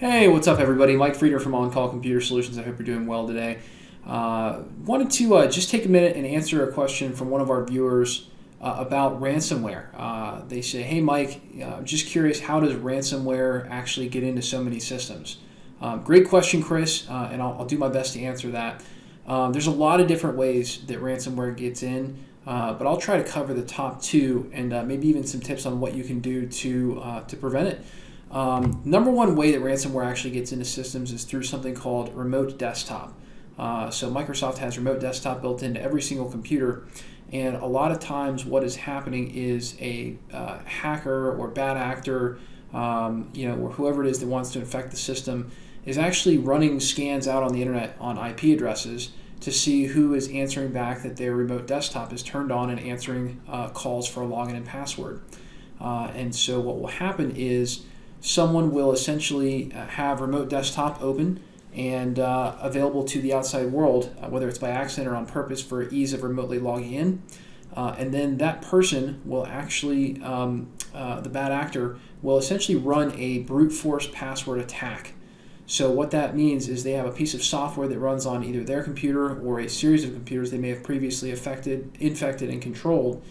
Hey, what's up, everybody? Mike Frieder from On Call Computer Solutions. I hope you're doing well today. Wanted to just take a minute and answer a question from one of our viewers about ransomware. They say, hey, Mike, I'm just curious, how does ransomware actually get into so many systems? Great question, Chris, and I'll do my best to answer that. There's a lot of different ways that ransomware gets in, but I'll try to cover the top two and maybe even some tips on what you can do to prevent it. Number one way that ransomware actually gets into systems is through something called remote desktop. So Microsoft has remote desktop built into every single computer, and a lot of times what is happening is a hacker or bad actor, or whoever it is that wants to infect the system, is actually running scans out on the internet on IP addresses to see who is answering back that their remote desktop is turned on and answering calls for a login and password. And so what will happen is someone will essentially have remote desktop open and available to the outside world, whether it's by accident or on purpose for ease of remotely logging in. And then that person will actually, the bad actor, will essentially run a brute force password attack. So what that means is they have a piece of software that runs on either their computer or a series of computers they may have previously infected, and controlled.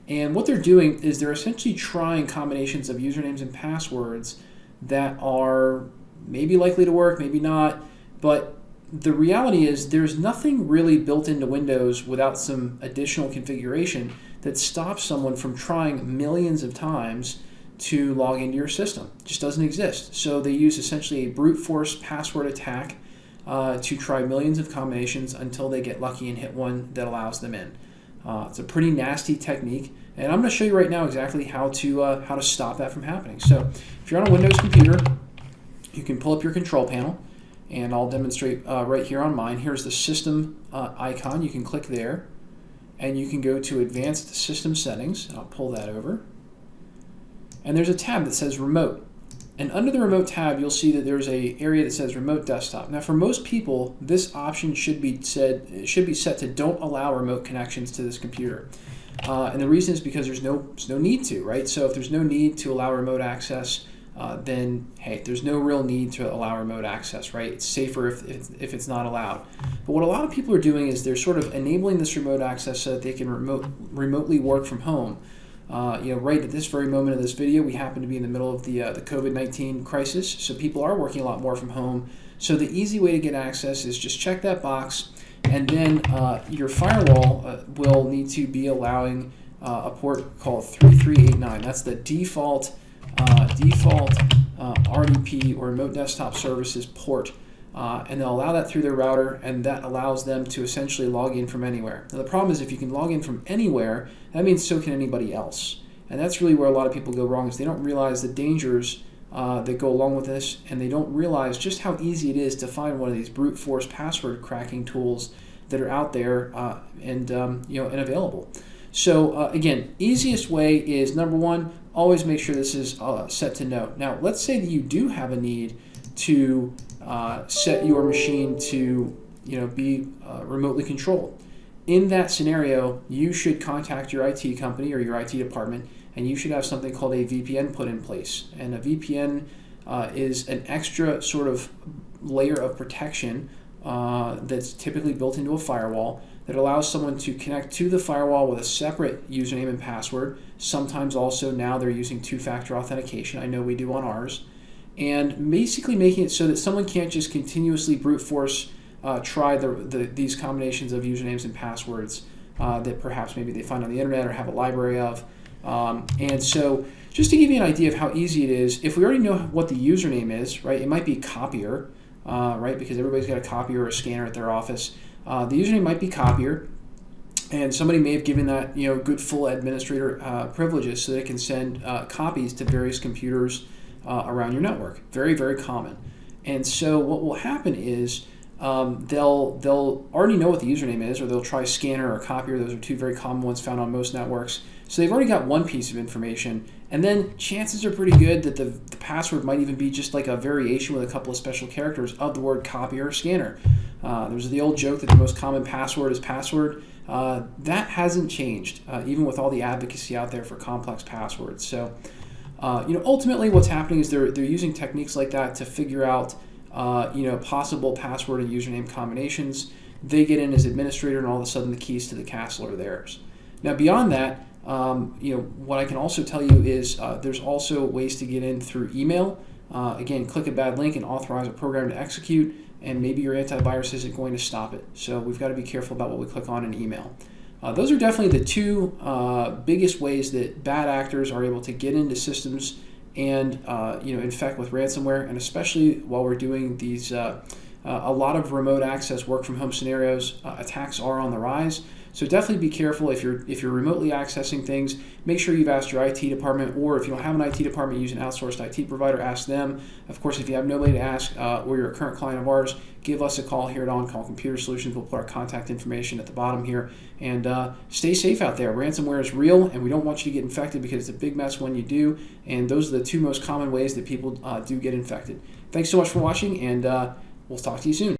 And what they're doing is they're essentially trying combinations of usernames and passwords that are maybe likely to work, maybe not. But the reality is there's nothing really built into Windows without some additional configuration that stops someone from trying millions of times to log into your system. It just doesn't exist. So they use essentially a brute force password attack to try millions of combinations until they get lucky and hit one that allows them in. It's a pretty nasty technique, and I'm going to show you right now exactly how to stop that from happening. So if you're on a Windows computer, you can pull up your control panel, and I'll demonstrate right here on mine. Here's the system icon. You can click there, and you can go to Advanced System Settings. I'll pull that over. And there's a tab that says Remote. And under the Remote tab, you'll see that there's an area that says Remote Desktop. Now, for most people, this option should be set to don't allow remote connections to this computer. And the reason is because there's no need to, right? So if there's no need to allow remote access, then hey, there's no real need to allow remote access, right? It's safer if it's not allowed. But what a lot of people are doing is they're sort of enabling this remote access so that they can remotely work from home. Right at this very moment of this video, we happen to be in the middle of the COVID-19 crisis, so people are working a lot more from home. So the easy way to get access is just check that box, and then your firewall will need to be allowing a port called 3389. That's the default RDP or Remote Desktop Services port. And they'll allow that through their router, and that allows them to essentially log in from anywhere. Now the problem is if you can log in from anywhere, that means so can anybody else. And that's really where a lot of people go wrong, is they don't realize the dangers that go along with this, and they don't realize just how easy it is to find one of these brute force password cracking tools that are out there and available. So again, easiest way is number one, always make sure this is set to no. Now let's say that you do have a need to set your machine to be remotely controlled. In that scenario, you should contact your IT company or your IT department, and you should have something called a VPN put in place. And a VPN is an extra sort of layer of protection that's typically built into a firewall that allows someone to connect to the firewall with a separate username and password. Sometimes also now they're using two-factor authentication. I know we do on ours. And basically making it so that someone can't just continuously brute force try these combinations of usernames and passwords that perhaps maybe they find on the internet or have a library of. And so just to give you an idea of how easy it is, if we already know what the username is, right, it might be copier, right, because everybody's got a copier or a scanner at their office. The username might be copier, and somebody may have given that good full administrator privileges so they can send copies to various computers around your network. Very, very common. And so what will happen is they'll already know what the username is, or they'll try scanner or copier. Those are two very common ones found on most networks. So they've already got one piece of information, and then chances are pretty good that the password might even be just like a variation with a couple of special characters of the word copier or scanner. There's the old joke that the most common password is password. That hasn't changed, even with all the advocacy out there for complex passwords. So Ultimately what's happening is they're using techniques like that to figure out possible password and username combinations. They get in as administrator, and all of a sudden the keys to the castle are theirs. Now beyond that, what I can also tell you is there's also ways to get in through email. Again, click a bad link and authorize a program to execute, and maybe your antivirus isn't going to stop it. So we've got to be careful about what we click on in email. Those are definitely the two biggest ways that bad actors are able to get into systems and infect with ransomware, and especially while we're doing these a lot of remote access work from home scenarios, attacks are on the rise. So definitely be careful if you're remotely accessing things. Make sure you've asked your IT department, or if you don't have an IT department, use an outsourced IT provider, ask them. Of course, if you have nobody to ask or you're a current client of ours, give us a call here at On Call Computer Solutions. We'll put our contact information at the bottom here. And stay safe out there. Ransomware is real, and we don't want you to get infected because it's a big mess when you do. And those are the two most common ways that people do get infected. Thanks so much for watching, and we'll talk to you soon.